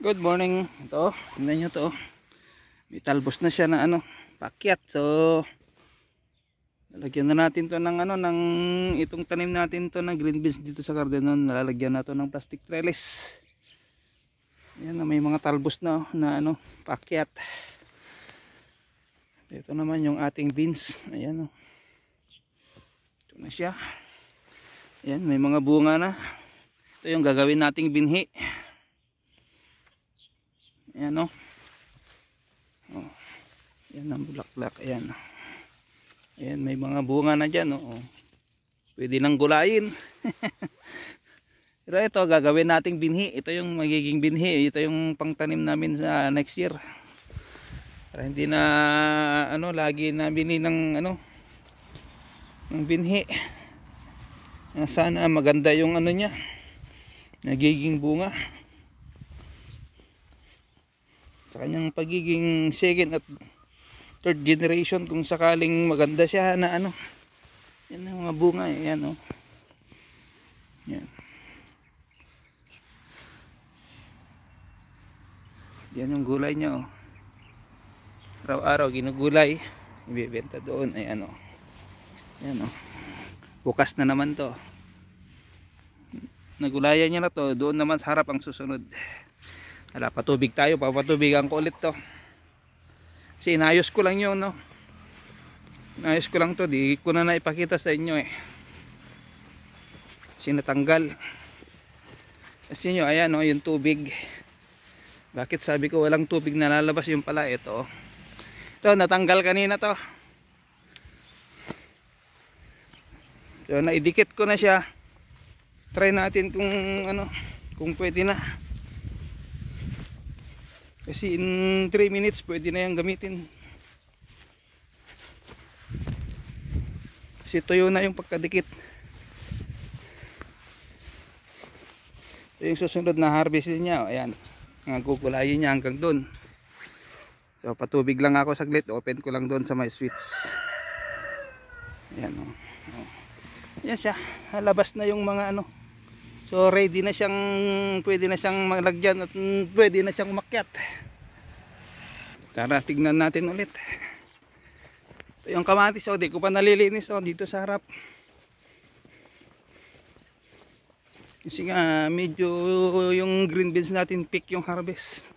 Good morning. Ito, tingnan nyo to. May talbos na siya na pakyat. So, lalagyan na natin to ng ng itong tanim natin to na green beans dito sa garden. Lalagyan na to ng plastic trellis. Ayan, may mga talbos na na pakyat. Ito naman yung ating beans. Ayan, ito na siya. Ayan, may mga bunga na. Ito yung gagawin nating binhi. Ayan, ayan ang bulaklak. Ayan, ayan, may mga bunga na dyan. Pwede nang gulayin. Pero ito gagawin nating binhi. Ito yung magiging binhi. Ito yung pangtanim namin sa next year. Para hindi na lagi na bini ng ng binhi. Sana maganda yung niya, nagiging bunga. Sa kanyang pagiging second at third generation, kung sakaling maganda siya na yan ang mga bunga. Yan yan. Yan yung gulay niya araw-araw ginugulay, ibebenta doon. Ayan yan bukas na naman to, nagulayan niya na to. Doon naman sa harap ang susunod. Hala, patubig tayo, papatubigan ko ulit to kasi inayos ko lang yun. Inayos ko lang to, di ko na naipakita sa inyo kasi natanggal kasi nyo. Ayan yung tubig. Bakit sabi ko walang tubig na lalabas? Yung pala ito natanggal kanina to. So naidikit ko na siya. Try natin kung pwede na, kasi in 3 minutes pwede na yung gamitin. Kasi tuyo na yung pagkadikit. So yung susunod na harvest niya, ayan, gugulayin niya hanggang doon. So patubig lang ako saglit, open ko lang doon sa may switch. Ayan yan siya, labas na yung mga so ready na siyang, pwede na siyang malagyan at pwede na siyang umakyat. Tara, tignan natin ulit. Ito yung kamatis, di ko pa nalilinis dito sa harap. Kasi nga medyo yung green beans natin peak yung harvest.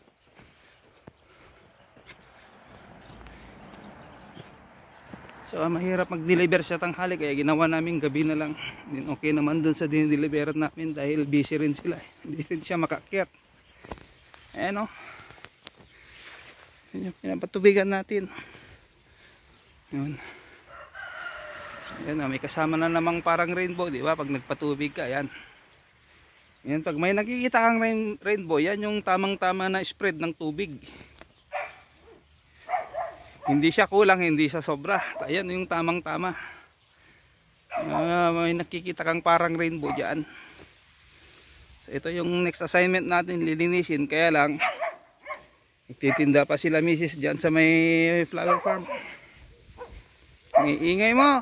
So mahirap mag-deliver sa tanghali, kaya ginawa namin gabi na lang. Din okay naman dun sa dinideliveran namin dahil busy rin sila. Hindi rin siya makakyat. Ayan yun yung pinapatubigan natin. Yun. Ayan may kasama na namang parang rainbow, di ba? Pag nagpatubig ka, ayan. Ayan, pag may nakikita kang rainbow, yan yung tamang-tama na spread ng tubig. Hindi siya kulang, hindi siya sobra. Ayan yung tamang-tama. May nakikita kang parang rainbow dyan. So ito yung next assignment natin, lilinisin. Kaya lang nagtitinda pa sila misis dyan sa may flower farm. Ingay mo.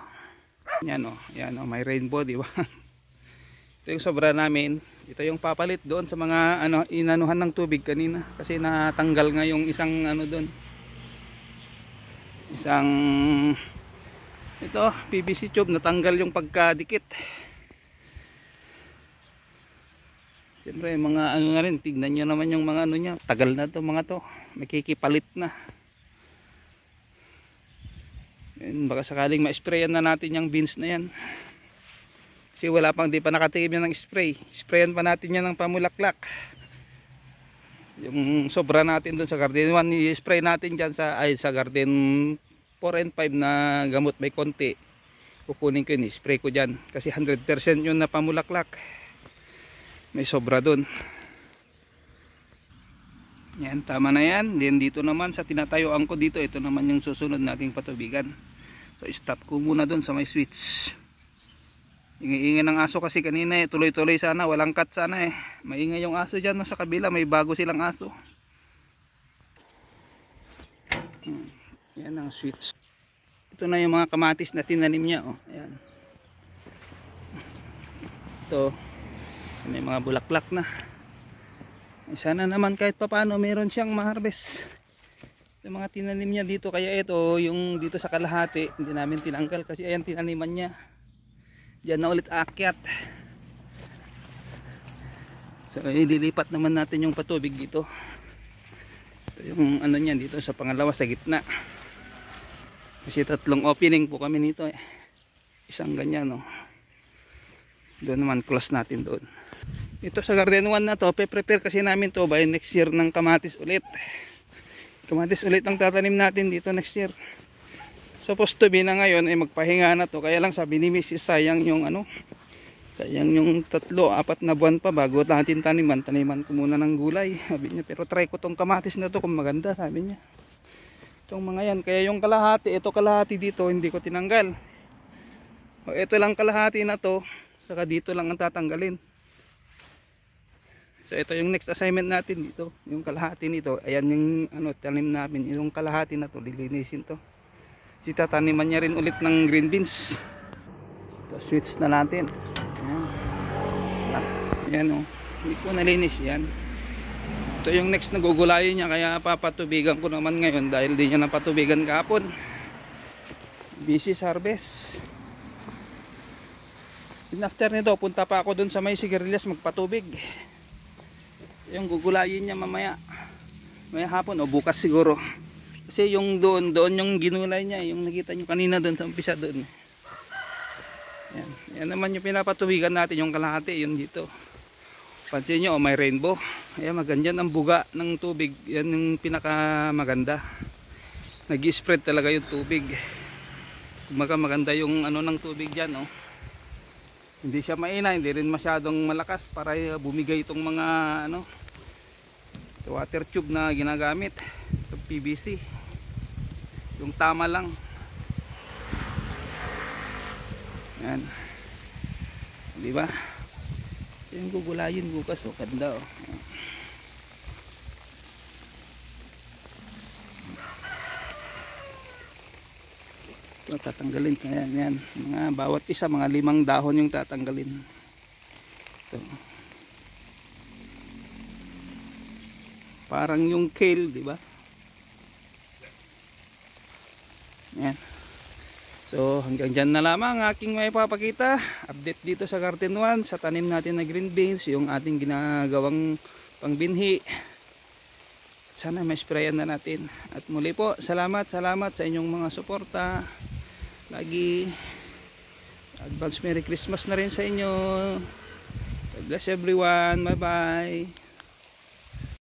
Yan yan may rainbow, di ba? Ito yung sobra namin. Ito yung papalit doon sa mga inanuhan ng tubig kanina, kasi natanggal nga yung isang doon. Isang PVC tube, natanggal yung pagkadikit. Siyempre mga na rin, tignan nyo naman yung mga niya, tagal na to mga to, makikipalit na. And baka sakaling ma-sprayan na natin yung beans na yan, kasi wala pang, di pa nakatikim yan ng spray. Sprayan pa natin yan ng pamulaklak. Yung sobra natin doon sa garden 1, i-spray natin dyan sa garden 4 and 5 na gamot, may konti. Kukunin ko yun, i-spray ko dyan. Kasi 100% yun na pamulaklak. May sobra doon. Yan, tama na yan. Then dito naman sa tinatayuan ko dito, ito naman yung susunod nating patubigan. So stop ko muna doon sa may switch. Ingay-ingay ng aso kasi kanina tuloy-tuloy sana, walang cut sana maingay yung aso dyan sa kabila, may bago silang aso. Yan ang switch. Ito na yung mga kamatis na tinanim niya. Ayan. Ito, may mga bulaklak na. Sana naman kahit papaano meron siyang ma-harvest sa mga tinanim niya dito. Kaya ito yung dito sa kalahati hindi namin tinanggal kasi ayan tinaniman niya. Diyan na ulit aakyat. So dilipat naman natin yung patubig dito. Ito yung ano niya dito sa pangalawa sa gitna. Kasi 3 opening po kami nito eh. Isang ganyan no. Doon naman close natin doon. Ito sa garden 1 na to, prepare kasi namin to by next year ng kamatis ulit. Kamatis ulit ang tatanim natin dito next year. Supposed to be na ngayon ay magpahinga na to. Kaya lang sabi ni Mrs. sayang yung ano, sayang yung 3-4 na buwan pa bago natin taniman ko muna ng gulay. Sabi niya, pero try ko tong kamatis na to kung maganda, sabi niya. Itong mga yan, kaya yung kalahati, ito kalahati dito hindi ko tinanggal. O ito lang kalahati na to, saka dito lang ang tatanggalin. So ito yung next assignment natin dito, yung kalahati nito. Ayan yung ano tanim namin, yung kalahati na to, lilinisin to. Titaniman niya rin ulit ng green beans. Ito switch na natin. Ayan. Ayan o, hindi ko nalinis yan. Ito yung next na gugulayin niya, kaya papatubigan ko naman ngayon dahil di niya napatubigan kahapon. Busy harvest. And after nito, punta pa ako dun sa may sigarilyas magpatubig. Yung gugulayin niya mamaya hapon o bukas siguro kasi yung doon yung ginulay niya yung nakita nyo kanina doon sa umpisa doon. Yan naman yung pinapatubigan natin yung kalahati yun dito. Pansin nyo may rainbow. Ayan magandyan ang buga ng tubig. Yan yung pinaka maganda. Nag-spread talaga yung tubig. Maganda yung ano ng tubig dyan oh. Hindi siya maina, hindi rin masyadong malakas para bumigay itong mga ano, water tube na ginagamit. Itong PVC. Yung tama lang. Yan. Di ba? Yung gugulayin bukas oh, ganda oh. Ito tatanggalin yan. Mga bawat isa mga 5 dahon yung tatanggalin. Ito. Parang yung kale, di ba? Yan. So hanggang dyan na lamang aking may papakita. Update dito sa garden 1 sa tanim natin na green beans, yung ating ginagawang pangbinhi. Sana may sprayan na natin. At muli po, salamat sa inyong mga suporta. Lagi advance Merry Christmas na rin sa inyo. God bless everyone. Bye bye.